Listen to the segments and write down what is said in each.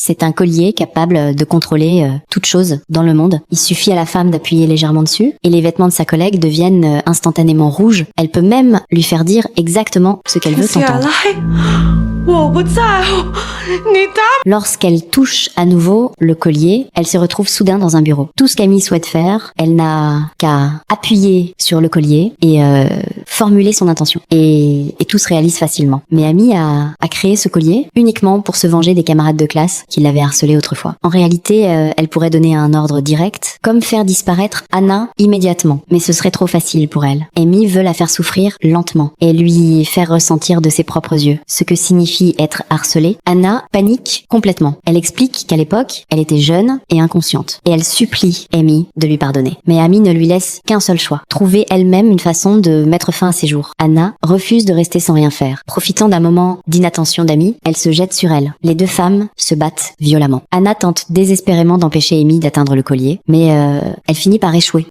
C'est un collier capable de contrôler toute chose dans le monde. Il suffit à la femme d'appuyer légèrement dessus et les vêtements de sa collègue deviennent instantanément rouges. Elle peut même lui faire dire exactement ce qu'elle veut entendre. Lorsqu'elle touche à nouveau le collier, elle se retrouve soudain dans un bureau. Tout ce qu'Amy souhaite faire, elle n'a qu'à appuyer sur le collier et formuler son intention. Et tout se réalise facilement. Mais Amy a créé ce collier uniquement pour se venger des camarades de classe qui l'avaient harcelée autrefois. En réalité, elle pourrait donner un ordre direct, comme faire disparaître Anna immédiatement. Mais ce serait trop facile pour elle. Amy veut la faire souffrir lentement et lui faire ressentir de ses propres yeux ce que signifie être harcelée. Anna panique complètement. Elle explique qu'à l'époque, elle était jeune et inconsciente. Et elle supplie Amy de lui pardonner. Mais Amy ne lui laisse qu'un seul choix. Trouver elle-même une façon de mettre fin à ses jours. Anna refuse de rester sans rien faire. Profitant d'un moment d'inattention d'Amy, elle se jette sur elle. Les deux femmes se battent violemment. Anna tente désespérément d'empêcher Amy d'atteindre le collier, mais elle finit par échouer.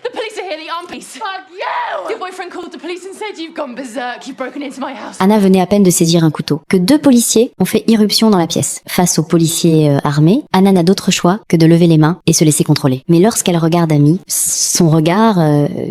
The police are here, the armed police. Fuck you! Your boyfriend called the police and said you've gone berserk. You've broken into my house. Anna venait à peine de saisir un couteau que deux policiers ont fait irruption dans la pièce. Face aux policiers armés, Anna n'a d'autre choix que de lever les mains et se laisser contrôler. Mais lorsqu'elle regarde Amy, son regard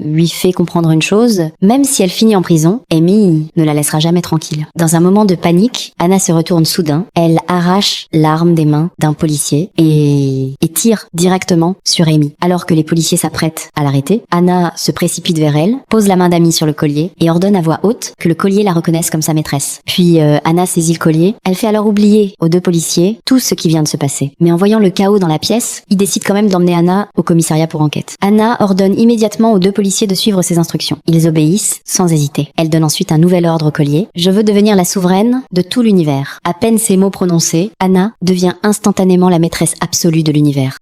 lui fait comprendre une chose. Même si elle finit en prison, Amy ne la laissera jamais tranquille. Dans un moment de panique, Anna se retourne soudain. Elle arrache l'arme des mains d'un policier et tire directement sur Amy. Alors que les policiers s'apprêtent à l'arrêter, Anna se précipite vers elle, pose la main d'Amy sur le collier et ordonne à voix haute que le collier la reconnaisse comme sa maîtresse. Puis Anna saisit le collier. Elle fait alors oublier aux deux policiers tout ce qui vient de se passer. Mais en voyant le chaos dans la pièce, ils décident quand même d'emmener Anna au commissariat pour enquête. Anna ordonne immédiatement aux deux policiers de suivre ses instructions. Ils obéissent sans hésiter. Elle donne ensuite un nouvel ordre au collier. « Je veux devenir la souveraine de tout l'univers ». À peine ces mots prononcés, Anna devient instantanément la maîtresse absolue de l'univers.